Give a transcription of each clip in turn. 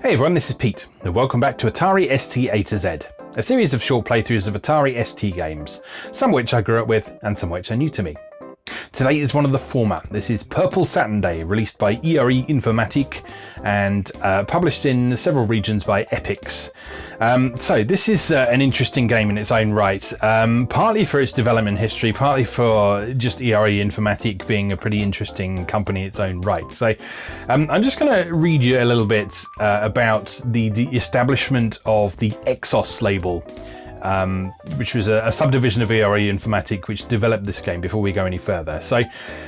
Hey everyone, this is Pete, and welcome back to Atari ST A to Z, a series of short playthroughs of Atari ST games, some which I grew up with and some which are new to me. Today is one of the former. This is Purple Saturn Day, released by ERE Informatique and published in several regions by Epix. So this is an interesting game in its own right, partly for its development history, partly for just ERE Informatique being a pretty interesting company in its own right. So I'm just going to read you a little bit about the establishment of the Exxos label, which was a subdivision of ERE Informatique which developed this game before we go any further. So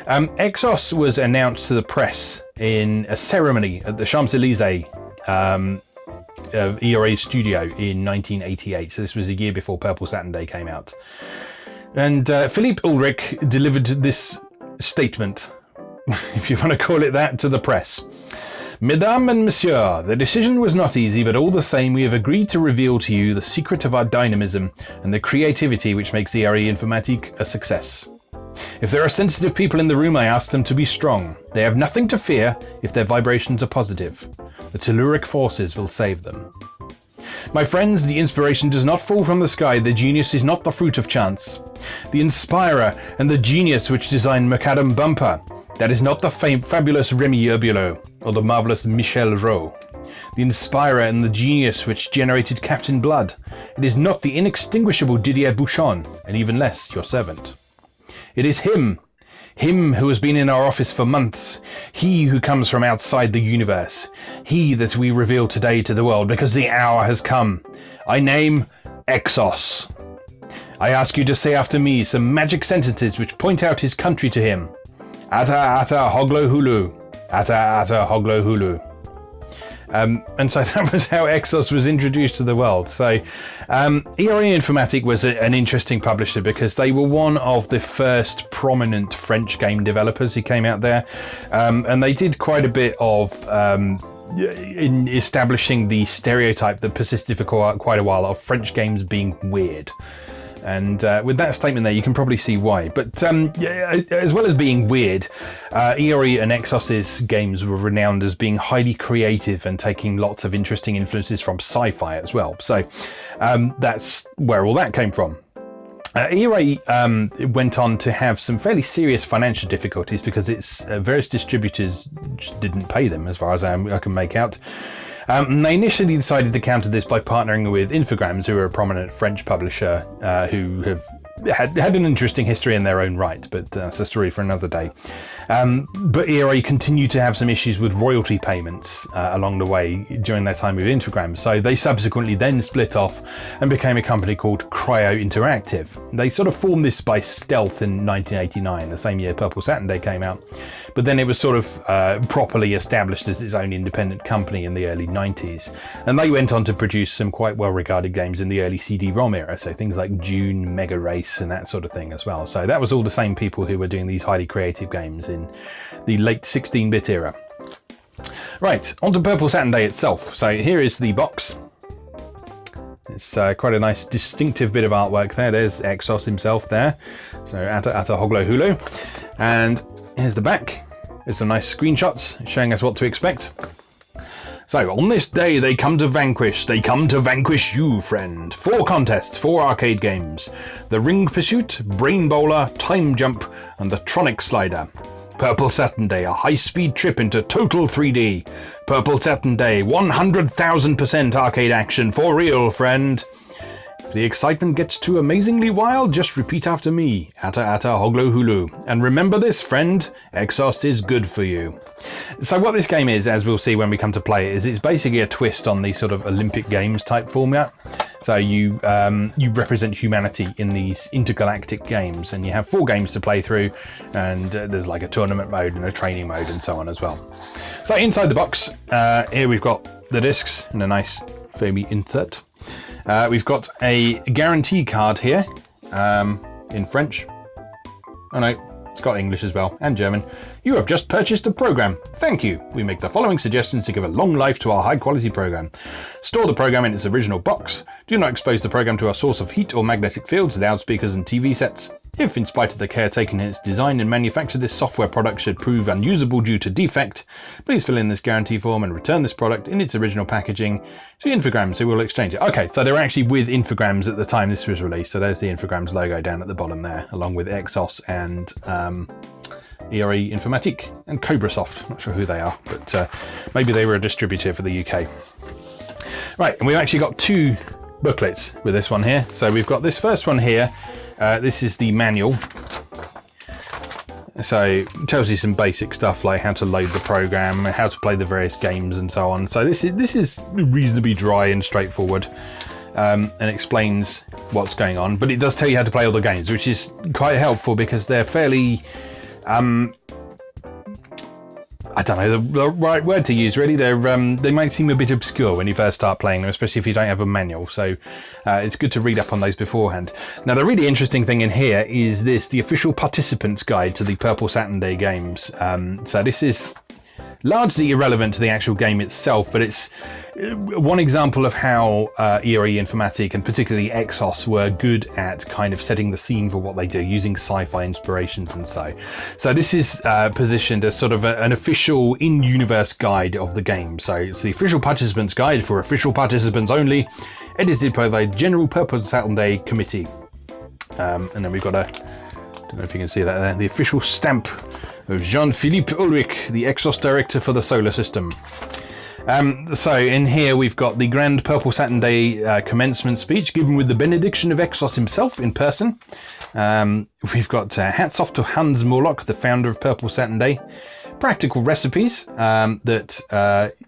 Exxos was announced to the press in a ceremony at the Champs-Élysées ERA studio in 1988. So this was a year before Purple Saturn Day came out. And Philippe Ulrich delivered this statement, if you want to call it that, to the press. Mesdames and Messieurs, the decision was not easy, but all the same we have agreed to reveal to you the secret of our dynamism and the creativity which makes the ERE Informatique a success. If there are sensitive people in the room, I ask them to be strong. They have nothing to fear if their vibrations are positive. The telluric forces will save them. My friends, the inspiration does not fall from the sky. The genius is not the fruit of chance. The inspirer and the genius which designed Macadam Bumper, that is not the fabulous Remy Herbulot or the marvelous Michel Rowe. The inspirer and the genius which generated Captain Blood, it is not the inextinguishable Didier Bouchon, and even less your servant. It is him who has been in our office for months, he who comes from outside the universe, he that we reveal today to the world because the hour has come. I name Exxos. I ask you to say after me some magic sentences which point out his country to him. Ata ata hoglo hulu. Ata ata hoglo hulu. And so that was how Exxos was introduced to the world. So ERE Informatique was an interesting publisher because they were one of the first prominent French game developers who came out there. And they did quite a bit of in establishing the stereotype that persisted for quite a while of French games being weird. And with that statement there, you can probably see why. But as well as being weird, ERE and Exxos' games were renowned as being highly creative and taking lots of interesting influences from sci-fi as well. So that's where all that came from. ERE went on to have some fairly serious financial difficulties because its various distributors just didn't pay them, as far as I can make out. And they initially decided to counter this by partnering with Infogrames, who are a prominent French publisher who have had an interesting history in their own right, but that's a story for another day. But ERE continued to have some issues with royalty payments along the way during their time with Infogrames, so they subsequently then split off and became a company called Cryo Interactive. They sort of formed this by stealth in 1989, the same year Purple Saturn Day came out, but then it was sort of properly established as its own independent company in the early 90s, and they went on to produce some quite well-regarded games in the early CD-ROM era, so things like Dune, Mega Race, and that sort of thing as well. So that was all the same people who were doing these highly creative games in the late 16-bit era. Right, on to Purple Saturn Day itself. So here is the box. It's quite a nice distinctive bit of artwork there. There's Exxos himself there. So Ata Hoglo Hulu. And here's the back. There's some nice screenshots showing us what to expect. So, on this day they come to vanquish you, friend. 4 contests, 4 arcade games. The Ring Pursuit, Brain Bowler, Time Jump, and the Tronic Slider. Purple Saturn Day, a high-speed trip into total 3D. Purple Saturn Day, 100,000% arcade action, for real, friend. If the excitement gets too amazingly wild, just repeat after me. Ata ata hoglo hulu. And remember this, friend, Exxos is good for you. So what this game is, as we'll see when we come to play it, is it's basically a twist on the sort of Olympic Games type format. So you represent humanity in these intergalactic games, and you have 4 games to play through, and there's like a tournament mode and a training mode and so on as well. So inside the box, here we've got the discs and a nice foamy insert. We've got a guarantee card here in French. Oh no, it's got English as well, and German. You have just purchased a program. Thank you. We make the following suggestions to give a long life to our high quality program. Store the program in its original box. Do not expose the program to a source of heat or magnetic fields, loudspeakers and TV sets. If, in spite of the care taken in its design and manufacture, this software product should prove unusable due to defect, please fill in this guarantee form and return this product in its original packaging to Infogrames, who will exchange it. Okay, so they were actually with Infogrames at the time this was released. So there's the Infogrames logo down at the bottom there, along with Exxos and ERE Informatique and CobraSoft. Not sure who they are, but maybe they were a distributor for the UK. Right, and we've actually got two booklets with this one here. So we've got this first one here. This is the manual. So it tells you some basic stuff like how to load the program, how to play the various games and so on. So this is reasonably dry and straightforward, and explains what's going on. But it does tell you how to play all the games, which is quite helpful because they're fairly... I don't know the right word to use, really. They might seem a bit obscure when you first start playing them, especially if you don't have a manual. So it's good to read up on those beforehand. Now, the really interesting thing in here is the official participants guide to the Purple Saturn Day games. So this is largely irrelevant to the actual game itself, but it's one example of how ERE Informatique and particularly Exxos were good at kind of setting the scene for what they do, using sci-fi inspirations and so. So this is positioned as sort of an official in-universe guide of the game. So it's the official participants guide for official participants only, edited by the General Purple Saturn Day Committee. And then we've got I don't know if you can see that there, the official stamp of Jean-Philippe Ulrich, the Exxos director for the solar system. So in here we've got the Grand Purple Saturn Day commencement speech given with the benediction of Exxos himself in person. We've got hats off to Hans Morlock, the founder of Purple Saturn Day. Practical recipes that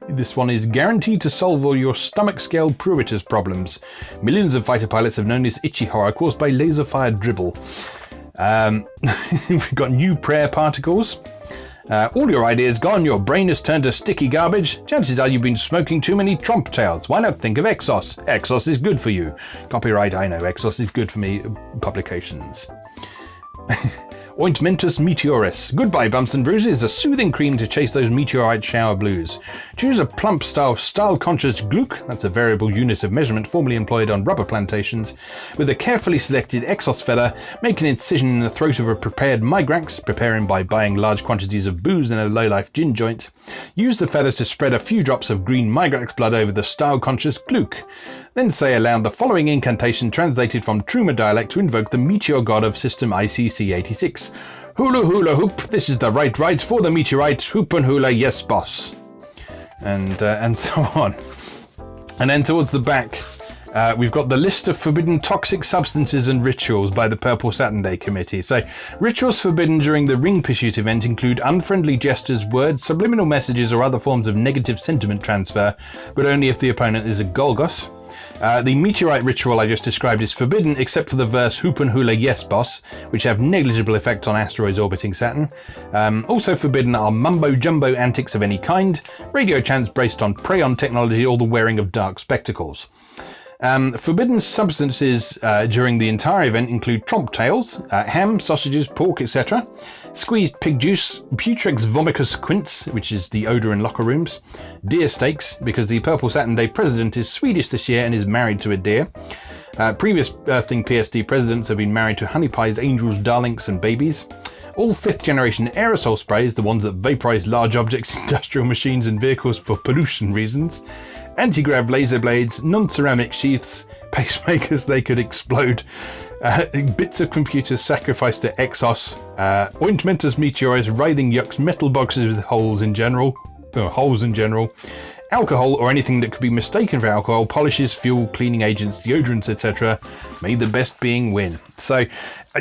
this one is guaranteed to solve all your stomach scale pruritus problems. Millions of fighter pilots have known this itchy horror caused by laser-fired dribble. We've got new prayer particles. All your ideas gone, your brain has turned to sticky garbage. Chances are you've been smoking too many Trump tails. Why not think of Exxos? Exxos is good for you. Copyright, I know. Exxos is good for me. Publications. Ointmentus Meteoris. Goodbye bumps and bruises, a soothing cream to chase those meteorite shower blues. Choose a plump style-conscious gluck, that's a variable unit of measurement formerly employed on rubber plantations. With a carefully selected Exxos feather, make an incision in the throat of a prepared migrax, prepare him by buying large quantities of booze in a low-life gin joint. Use the feather to spread a few drops of green migrax blood over the style-conscious gluck. Then say aloud the following incantation translated from Truma dialect to invoke the meteor god of system ICC-86. Hula hula hoop, this is the right for the meteorite, hoop and hula, yes boss. And so on. And then towards the back, we've got the list of forbidden toxic substances and rituals by the Purple Saturn Day Committee. So, rituals forbidden during the Ring Pursuit event include unfriendly gestures, words, subliminal messages or other forms of negative sentiment transfer, but only if the opponent is a Golgos. The meteorite ritual I just described is forbidden except for the verse Hoop and Hula Yes Boss, which have negligible effect on asteroids orbiting Saturn. Also forbidden are mumbo-jumbo antics of any kind, radio chants based on prey-on technology or the wearing of dark spectacles. Forbidden substances during the entire event include trompe tails, ham, sausages, pork, etc., squeezed pig juice, Putrex vomicus quince, which is the odour in locker rooms, deer steaks, because the Purple Saturn Day president is Swedish this year and is married to a deer. Previous Earthling PSD presidents have been married to honey pies, angels, darlings and babies. All 5th generation aerosol sprays, the ones that vaporise large objects, industrial machines and vehicles for pollution reasons. Anti-grav laser blades, non-ceramic sheaths, pacemakers they could explode, bits of computers sacrificed to Exxos, ointmentus meteoris, writhing yucks, metal boxes with holes in general, alcohol or anything that could be mistaken for alcohol, polishes, fuel, cleaning agents, deodorants, etc. May the best being win. So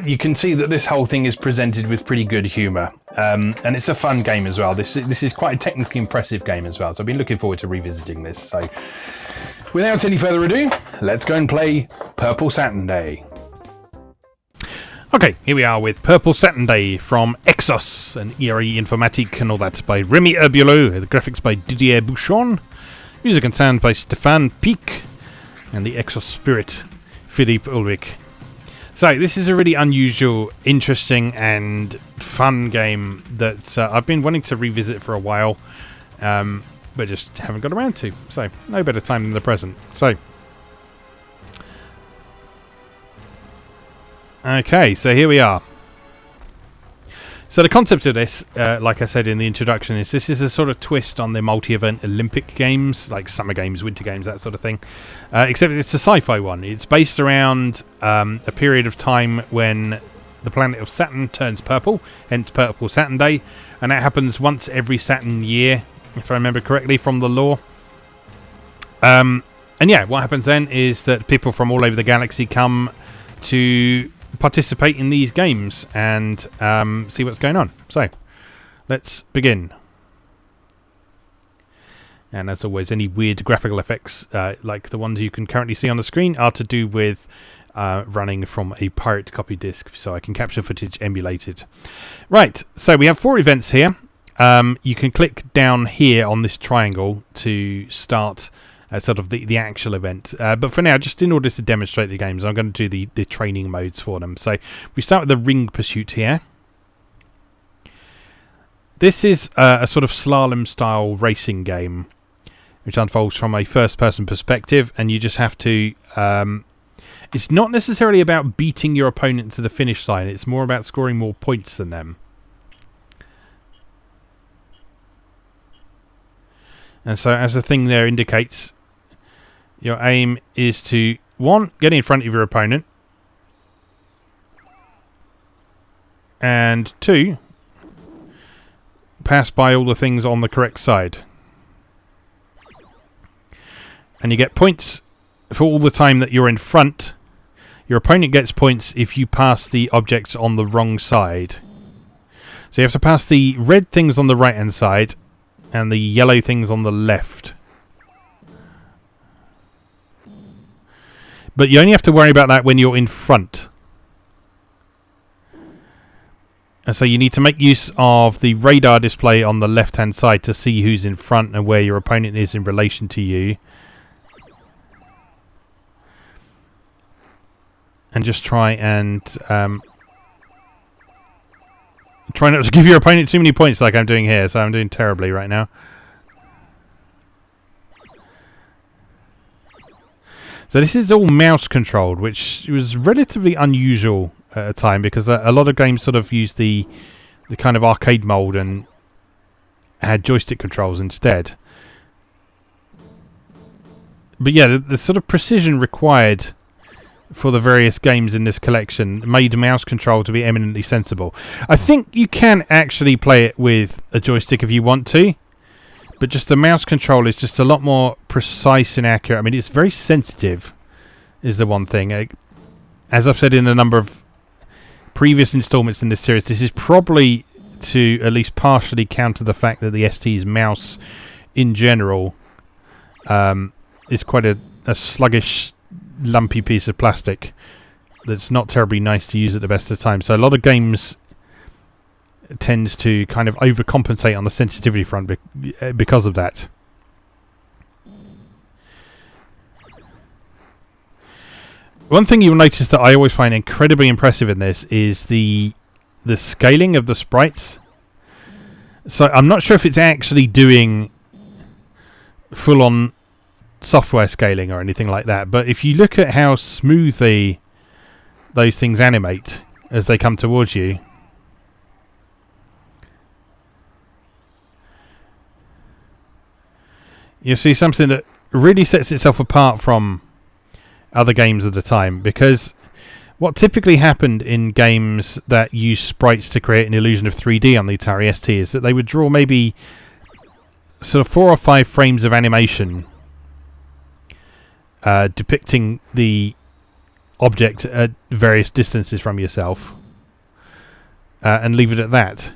you can see that this whole thing is presented with pretty good humour. And it's a fun game as well. This is quite a technically impressive game as well. So I've been looking forward to revisiting this. So without any further ado, let's go and play Purple Saturn Day. Okay, here we are with Purple Saturn Day from Exxos and ERE Informatique and all that by Remy Herbulot, the graphics by Didier Bouchon, music and sound by Stéphane Pic, and the Exxos spirit, Philippe Ulrich. So this is a really unusual, interesting and fun game that I've been wanting to revisit for a while, but just haven't got around to. So no better time than the present. So Okay, so here we are. So the concept of this, like I said in the introduction, is this is a sort of twist on the multi-event Olympic Games, like Summer Games, Winter Games, that sort of thing. Except it's a sci-fi one. It's based around a period of time when the planet of Saturn turns purple, hence Purple Saturn Day, and that happens once every Saturn year, if I remember correctly from the lore. And yeah, what happens then is that people from all over the galaxy come to participate in these games and see what's going on. So let's begin. And as always, any weird graphical effects like the ones you can currently see on the screen are to do with running from a pirate copy disk, so I can capture footage emulated. Right, so we have 4 events here. You can click down here on this triangle to start sort of the actual event. But for now, just in order to demonstrate the games, I'm going to do the training modes for them. So we start with the ring pursuit here. This is a sort of slalom-style racing game, which unfolds from a first-person perspective, and you just have to... it's not necessarily about beating your opponent to the finish line. It's more about scoring more points than them. And so, as the thing there indicates, your aim is to, 1, get in front of your opponent, and 2, pass by all the things on the correct side. And you get points for all the time that you're in front. Your opponent gets points if you pass the objects on the wrong side. So you have to pass the red things on the right hand side and the yellow things on the left. But you only have to worry about that when you're in front. And so you need to make use of the radar display on the left hand side to see who's in front and where your opponent is in relation to you. And just try and try not to give your opponent too many points like I'm doing here. So I'm doing terribly right now. So this is all mouse controlled, which was relatively unusual at a time because a lot of games sort of used the kind of arcade mode and had joystick controls instead. But yeah, the sort of precision required for the various games in this collection made mouse control to be eminently sensible. I think you can actually play it with a joystick if you want to, but just the mouse control is just a lot more precise and accurate. I mean, it's very sensitive, is the one thing. As I've said in a number of previous installments in this series, this is probably to at least partially counter the fact that the ST's mouse in general is quite a sluggish, lumpy piece of plastic that's not terribly nice to use at the best of times. So a lot of games tends to kind of overcompensate on the sensitivity front because of that. One thing you'll notice that I always find incredibly impressive in this is the scaling of the sprites. So I'm not sure if it's actually doing full-on software scaling or anything like that, but if you look at how smoothly those things animate as they come towards you, you'll see something that really sets itself apart from other games of the time, because what typically happened in games that use sprites to create an illusion of 3D on the Atari ST is that they would draw maybe sort of 4 or 5 frames of animation depicting the object at various distances from yourself and leave it at that.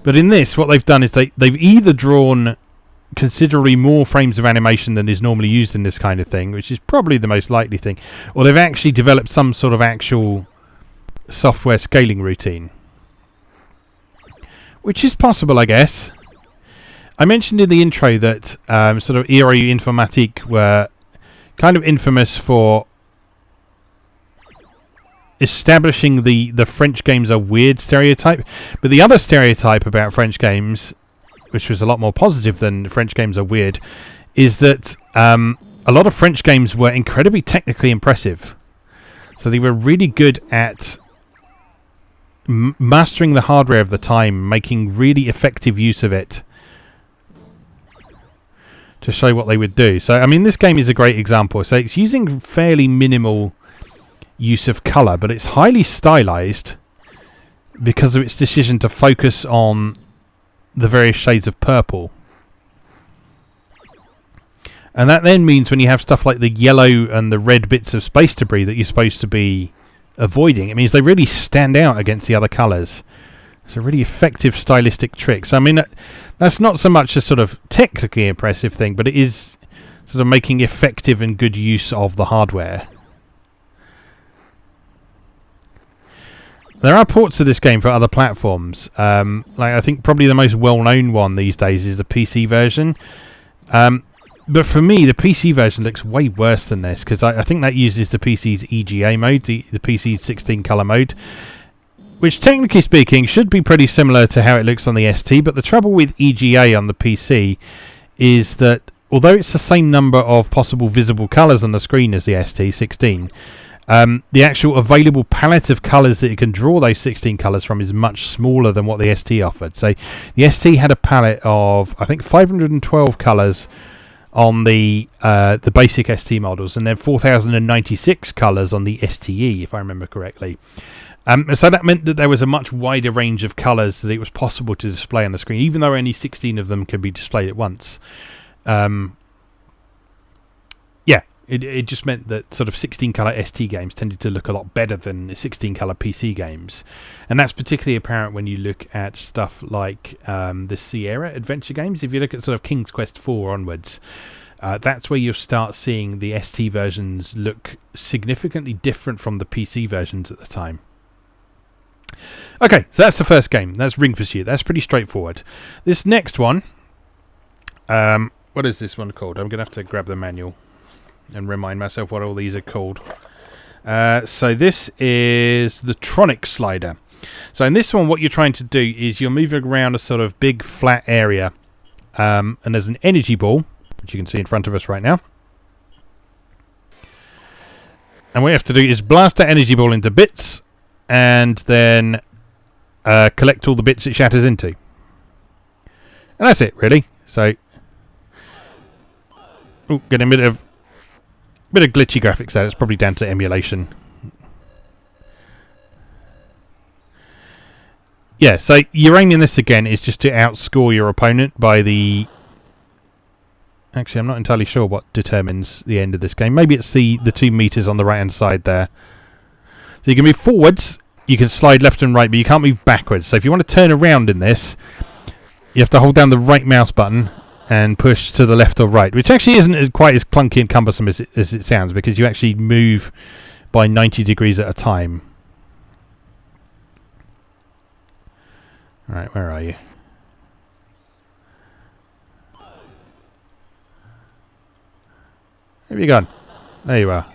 But in this, what they've done is they've either drawn considerably more frames of animation than is normally used in this kind of thing, which is probably the most likely thing, or they've actually developed some sort of actual software scaling routine, which is possible, I guess. I mentioned in the intro that sort of Aero Informatique were kind of infamous for establishing the French games are weird stereotype, but the other stereotype about French games, which was a lot more positive than French games are weird, is that a lot of French games were incredibly technically impressive. So they were really good at mastering the hardware of the time, making really effective use of it to show what they would do. So, I mean, this game is a great example. So it's using fairly minimal use of colour, but it's highly stylised because of its decision to focus on the various shades of purple. And that then means when you have stuff like the yellow and the red bits of space debris that you're supposed to be avoiding, it means they really stand out against the other colours. It's a really effective stylistic trick. So, I mean, that's not so much a sort of technically impressive thing, but it is sort of making effective and good use of the hardware. There are ports of this game for other platforms. Like, I think probably the most well-known one these days is the PC version. But for me, the PC version looks way worse than this, because I think that uses the PC's EGA mode, the PC's 16-colour mode, which technically speaking should be pretty similar to how it looks on the ST, but the trouble with EGA on the PC is that although it's the same number of possible visible colours on the screen as the ST16, the actual available palette of colours that you can draw those 16 colours from is much smaller than what the ST offered. So the ST had a palette of, I think, 512 colours on the basic ST models, and then 4096 colours on the STE, if I remember correctly. So that meant that there was a much wider range of colours that it was possible to display on the screen, even though only 16 of them could be displayed at once. It just meant that sort of 16-colour ST games tended to look a lot better than 16-colour PC games. And that's particularly apparent when you look at stuff like the Sierra adventure games. If you look at sort of King's Quest IV onwards, that's where you'll start seeing the ST versions look significantly different from the PC versions at the time. Okay, so that's the first game. That's Ring Pursuit. That's pretty straightforward. This next one, what is this one called? I'm going to have to grab the manual and remind myself what all these are called. So this is the Tronic Slider. So in this one, what you're trying to do is you're moving around a sort of big flat area, and there's an energy ball, which you can see in front of us right now. And what you have to do is blast that energy ball into bits, and then collect all the bits it shatters into. And that's it, really. So, getting a bit of glitchy graphics there. It's probably down to emulation. Yeah, so your aim in this again is just to outscore your opponent by the... Actually, I'm not entirely sure what determines the end of this game. Maybe it's the 2 meters on the right-hand side there. So you can move forwards, you can slide left and right, but you can't move backwards. So if you want to turn around in this, you have to hold down the right mouse button and push to the left or right, which actually isn't quite as clunky and cumbersome as it sounds, because you actually move by 90 degrees at a time. Alright, where are you? Where have you gone? There you are.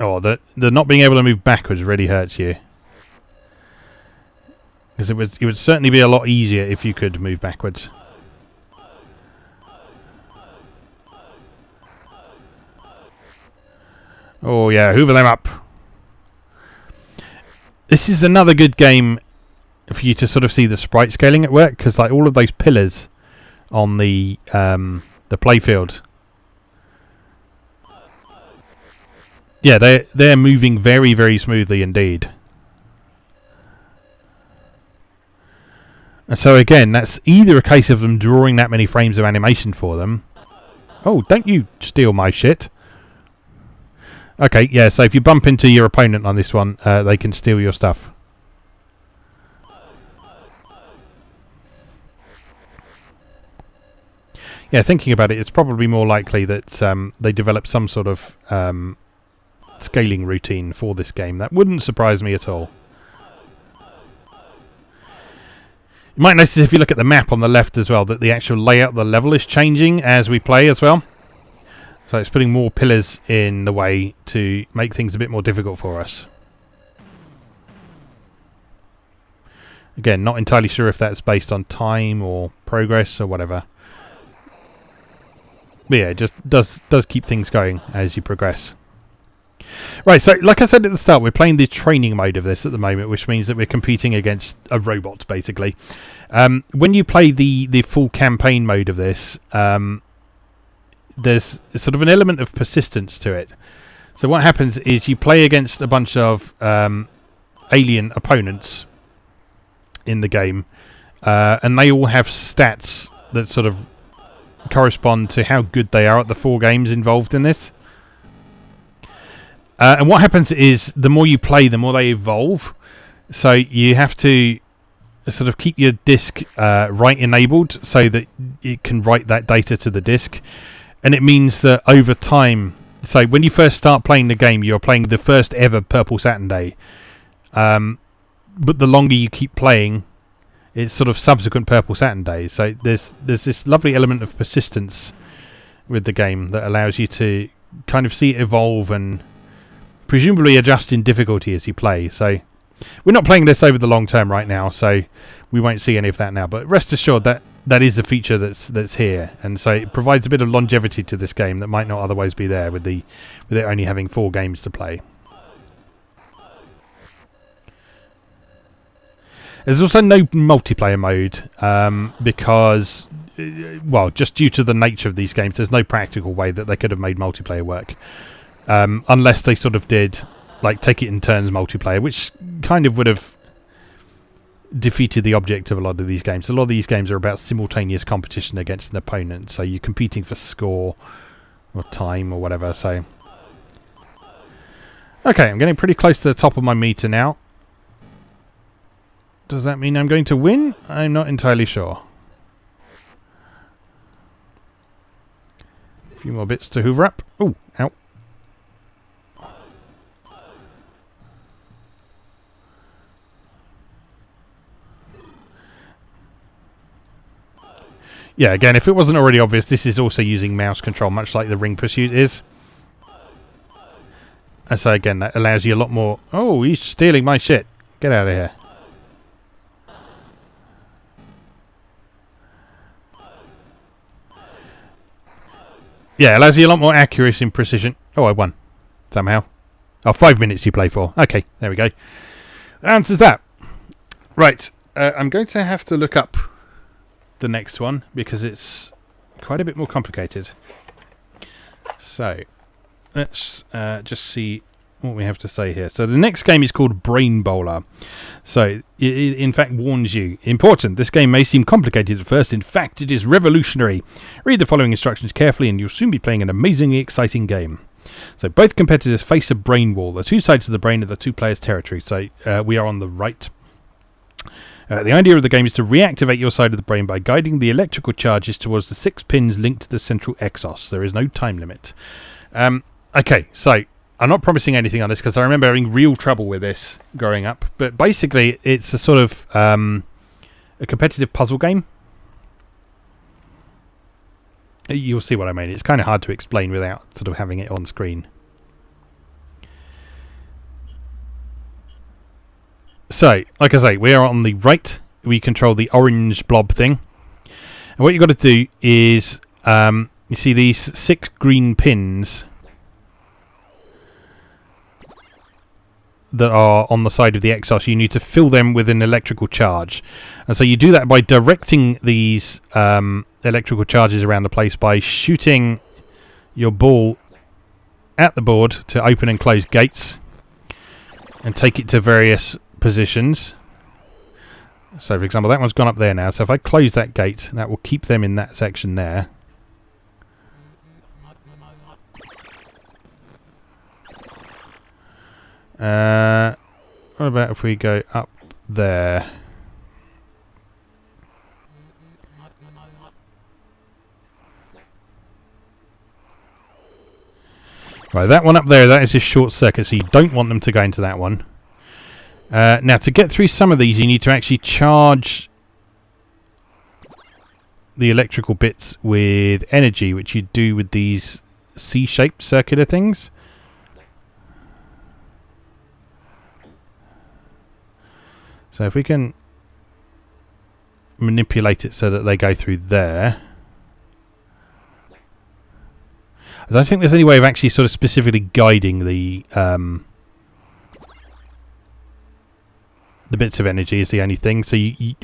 Oh, the not being able to move backwards really hurts you. Because it would certainly be a lot easier if you could move backwards. Oh yeah, hoover them up. This is another good game for you to sort of see the sprite scaling at work, because like all of those pillars on the playfield, yeah, they're moving very, very smoothly indeed. And so again, that's either a case of them drawing that many frames of animation for them. Oh, don't you steal my shit. Okay, yeah, so if you bump into your opponent on this one, they can steal your stuff. Yeah, thinking about it, it's probably more likely that they develop some sort of scaling routine for this game. That wouldn't surprise me at all. You might notice if you look at the map on the left as well that the actual layout of the level is changing as we play as well. So it's putting more pillars in the way to make things a bit more difficult for us. Again, not entirely sure if that's based on time or progress or whatever. But yeah, it just does keep things going as you progress. Right, so like I said at the start, we're playing the training mode of this at the moment, which means that we're competing against a robot, basically. When you play the full campaign mode of this, there's sort of an element of persistence to it. So what happens is you play against a bunch of alien opponents in the game, and they all have stats that sort of correspond to how good they are at the 4 games involved in this. And what happens is the more you play, the more they evolve. So you have to sort of keep your disk write enabled so that it can write that data to the disk. And it means that over time, so when you first start playing the game, you're playing the first ever Purple Saturn Day. But the longer you keep playing, it's sort of subsequent Purple Saturn Days. So there's this lovely element of persistence with the game that allows you to kind of see it evolve and presumably adjust in difficulty as you play. So we're not playing this over the long term right now, so we won't see any of that now. But rest assured that that is a feature that's here, and so it provides a bit of longevity to this game that might not otherwise be there with it only having 4 games to play. There's also no multiplayer mode because, well, just due to the nature of these games, there's no practical way that they could have made multiplayer work. Unless they sort of did, like, take it in turns multiplayer, which kind of would have defeated the object of a lot of these games. A lot of these games are about simultaneous competition against an opponent, so you're competing for score or time or whatever. So, okay, I'm getting pretty close to the top of my meter now. Does that mean I'm going to win? I'm not entirely sure. A few more bits to hoover up. Oh, ow. Yeah, again, if it wasn't already obvious, this is also using mouse control, much like the Ring Pursuit is. And so again, that allows you a lot more... Oh, he's stealing my shit. Get out of here. Yeah, it allows you a lot more accuracy and precision. Oh, I won. Somehow. Oh, 5 minutes you play for. Okay, there we go. That answers that. Right, I'm going to have to look up the next one because it's quite a bit more complicated. So, let's just see what we have to say here. So the next game is called Brain Bowler. So it in fact warns you. Important, this game may seem complicated at first. In fact, it is revolutionary. Read the following instructions carefully and you'll soon be playing an amazingly exciting game. So both competitors face a brain wall. The 2 sides of the brain are the 2 players' territory. So we are on the right. The idea of the game is to reactivate your side of the brain by guiding the electrical charges towards the 6 pins linked to the central Exxos. There is no time limit. Okay, so I'm not promising anything on this because I remember having real trouble with this growing up. But basically, it's a sort of a competitive puzzle game. You'll see what I mean. It's kind of hard to explain without sort of having it on screen. So, like I say, we are on the right. We control the orange blob thing. And what you've got to do is, you see these 6 green pins that are on the side of the Exxos. You need to fill them with an electrical charge. And so you do that by directing these electrical charges around the place by shooting your ball at the board to open and close gates and take it to various positions. So for example, that one's gone up there now, so if I close that gate, that will keep them in that section there. What about if we go up there? Right, that one up there, that is a short circuit, so you don't want them to go into that one. Now, to get through some of these, you need to actually charge the electrical bits with energy, which you do with these C-shaped circular things. So if we can manipulate it so that they go through there. I don't think there's any way of actually sort of specifically guiding the bits of energy is the only thing. So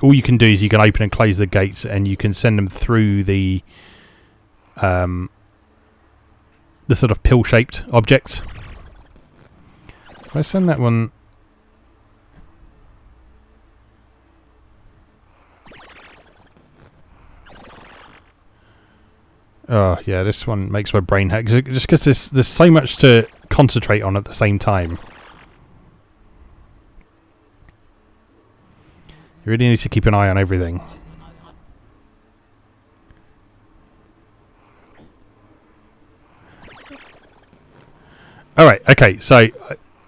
all you can do is you can open and close the gates, and you can send them through the sort of pill-shaped objects. If I send that one... Oh, yeah, this one makes my brain hurt. Just because there's so much to concentrate on at the same time. You really need to keep an eye on everything. Alright, okay, so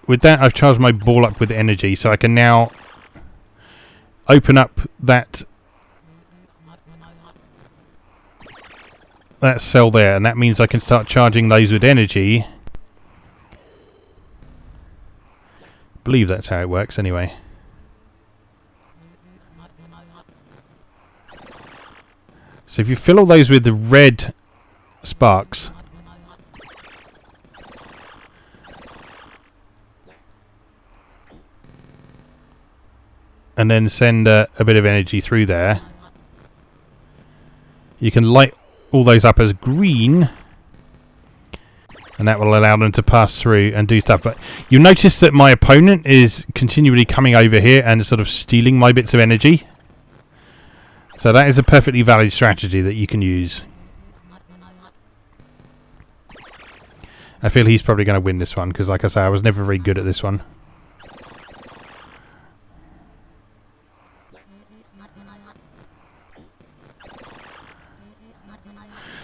with that I've charged my ball up with energy, so I can now open up that cell there, and that means I can start charging those with energy. I believe that's how it works anyway. So if you fill all those with the red sparks, and then send a bit of energy through there, you can light all those up as green, and that will allow them to pass through and do stuff. But you'll notice that my opponent is continually coming over here and sort of stealing my bits of energy. So that is a perfectly valid strategy that you can use. I feel he's probably going to win this one, because like I say, I was never very good at this one.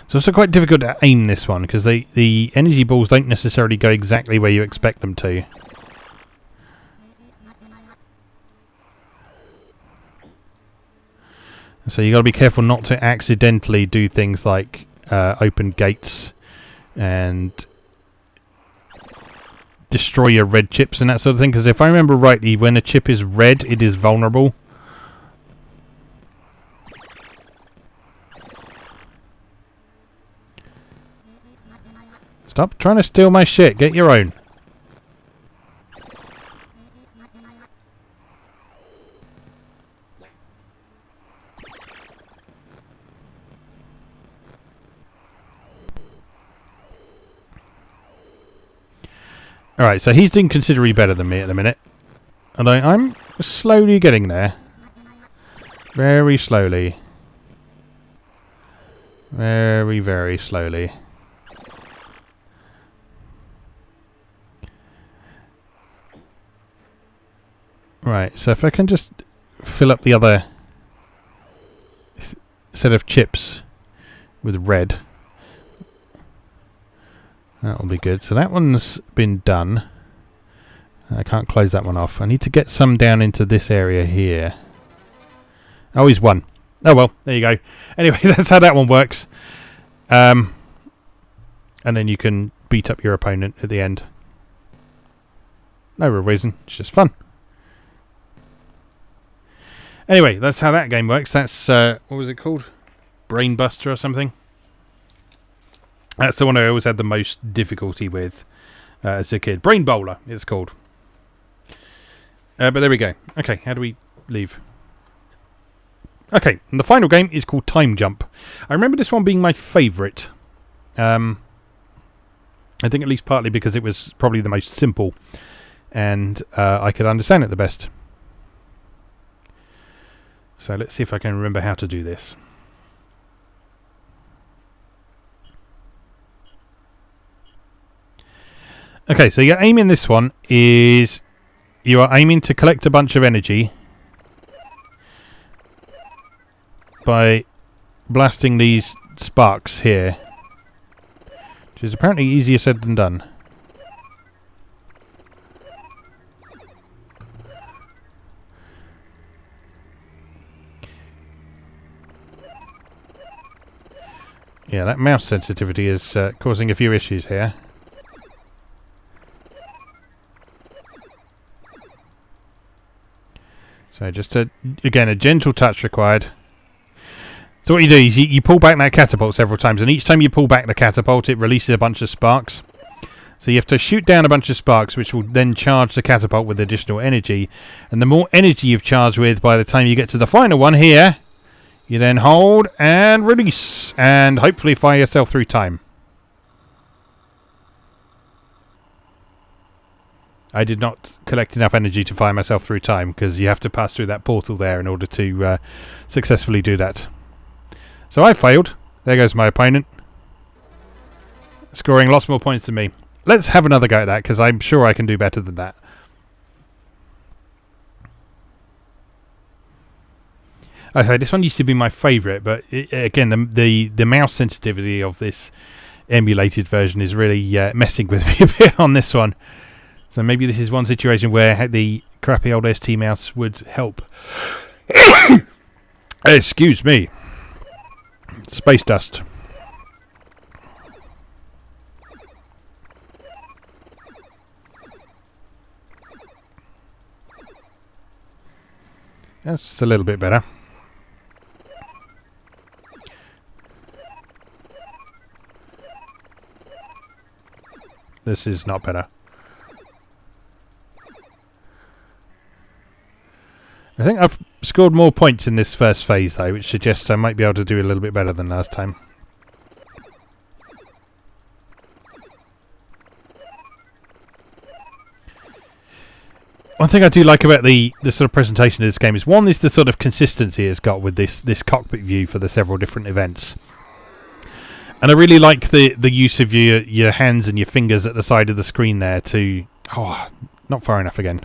It's also quite difficult to aim this one, because the energy balls don't necessarily go exactly where you expect them to. So you got to be careful not to accidentally do things like open gates and destroy your red chips and that sort of thing, because if I remember rightly, when a chip is red, it is vulnerable. Stop trying to steal my shit. Get your own. Alright, so he's doing considerably better than me at the minute. And I'm slowly getting there. Very slowly. Very, very slowly. Right, so if I can just fill up the other set of chips with red, that'll be good. So that one's been done. I can't close that one off. I need to get some down into this area here. Oh, he's won. Oh well, there you go. Anyway, that's how that one works. And then you can beat up your opponent at the end. No real reason, it's just fun. Anyway, that's how that game works. That's, what was it called? Brain Buster or something? That's the one I always had the most difficulty with as a kid. Brain Bowler, it's called. But there we go. Okay, how do we leave? Okay, and the final game is called Time Jump. I remember this one being my favourite. I think at least partly because it was probably the most simple. And I could understand it the best. So let's see if I can remember how to do this. Okay, so your aim in this one is you are aiming to collect a bunch of energy by blasting these sparks here, which is apparently easier said than done. Yeah, that mouse sensitivity is causing a few issues here. So just again, a gentle touch required. So what you do is you pull back that catapult several times, and each time you pull back the catapult, it releases a bunch of sparks. So you have to shoot down a bunch of sparks, which will then charge the catapult with additional energy. And the more energy you've charged with, by the time you get to the final one here, you then hold and release, and hopefully fire yourself through time. I did not collect enough energy to fire myself through time, because you have to pass through that portal there in order to successfully do that. So I failed. There goes my opponent, scoring lots more points than me. Let's have another go at that, because I'm sure I can do better than that. I say this one used to be my favourite, but again, the mouse sensitivity of this emulated version is really messing with me a bit on this one. So maybe this is one situation where the crappy old ST mouse would help. Excuse me. Space dust. That's a little bit better. This is not better. I think I've scored more points in this first phase though, which suggests I might be able to do a little bit better than last time. One thing I do like about the sort of presentation of this game is, one, is the sort of consistency it's got with this cockpit view for the several different events. And I really like the use of your hands and your fingers at the side of the screen there to... Oh, not far enough again.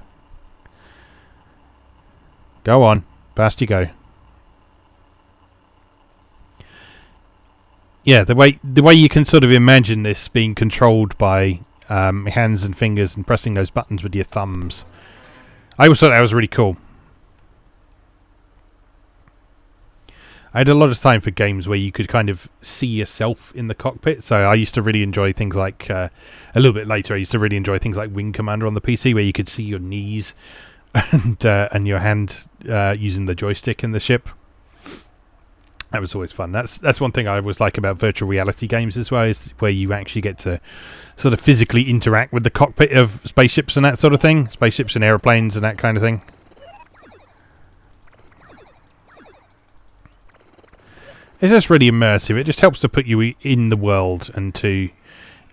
Go on. Past you go. Yeah, the way you can sort of imagine this being controlled by hands and fingers and pressing those buttons with your thumbs. I always thought that was really cool. I had a lot of time for games where you could kind of see yourself in the cockpit. So I used to really enjoy things like, a little bit later, I used to really enjoy things like Wing Commander on the PC, where you could see your knees and your hand using the joystick in the ship. That was always fun. That's one thing I always like about virtual reality games as well, is where you actually get to sort of physically interact with the cockpit of spaceships and that sort of thing. Spaceships and aeroplanes and that kind of thing. It's just really immersive. It just helps to put you in the world and to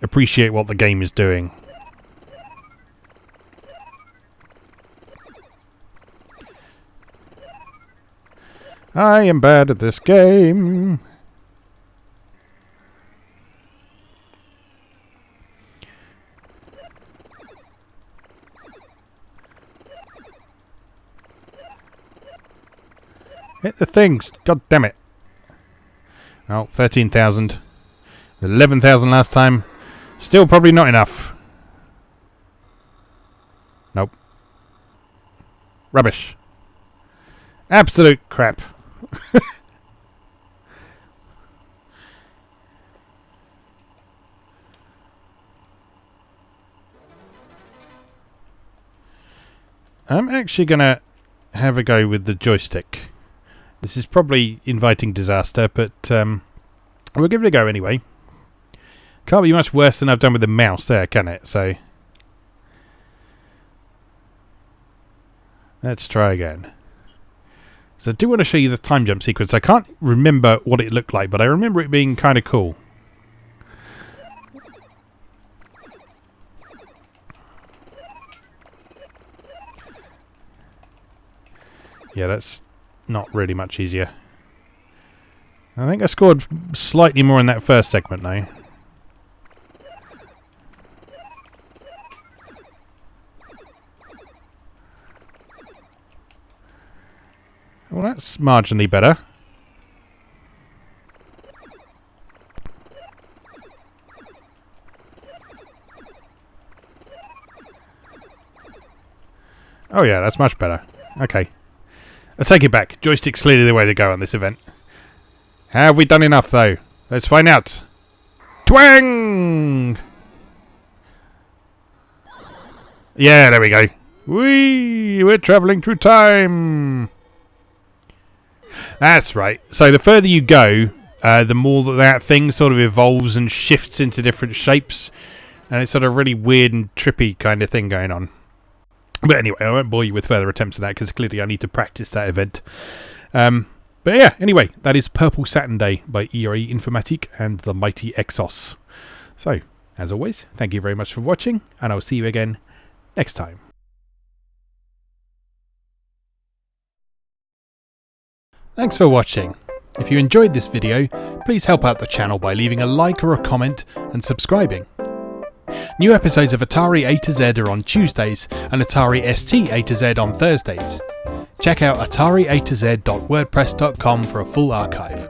appreciate what the game is doing. I am bad at this game. Hit the things. God damn it. Oh, 13,000. 11,000 last time. Still probably not enough. Nope. Rubbish. Absolute crap. I'm actually going to have a go with the joystick. This is probably inviting disaster, but we'll give it a go anyway. Can't be much worse than I've done with the mouse there, can it? So let's try again. So I do want to show you the time jump sequence. I can't remember what it looked like, but I remember it being kind of cool. Yeah, that's not really much easier. I think I scored slightly more in that first segment now. Well, that's marginally better. Oh yeah, that's much better. Okay. I take it back. Joystick's clearly the way to go on this event. Have we done enough, though? Let's find out. Twang! Yeah, there we go. We're travelling through time. That's right. So the further you go, the more that thing sort of evolves and shifts into different shapes. And it's sort of really weird and trippy kind of thing going on. But anyway, I won't bore you with further attempts at that because clearly I need to practice that event. But yeah, anyway, that is Purple Saturn Day by ERE Informatique and the mighty Exxos. So, as always, thank you very much for watching, and I'll see you again next time. Thanks for watching. If you enjoyed this video, please help out the channel by leaving a like or a comment and subscribing. New episodes of Atari A to Z are on Tuesdays and Atari ST A to Z on Thursdays. Check out atariatoz.wordpress.com for a full archive.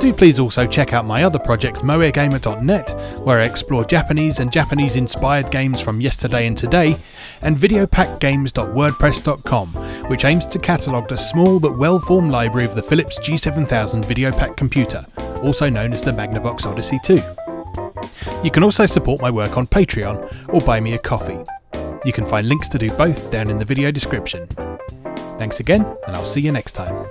Do please also check out my other projects moegamer.net, where I explore Japanese and Japanese-inspired games from yesterday and today, and videopackgames.wordpress.com, which aims to catalogue a small but well-formed library of the Philips G7000 Videopack computer, also known as the Magnavox Odyssey 2. You can also support my work on Patreon or buy me a coffee. You can find links to do both down in the video description. Thanks again, and I'll see you next time.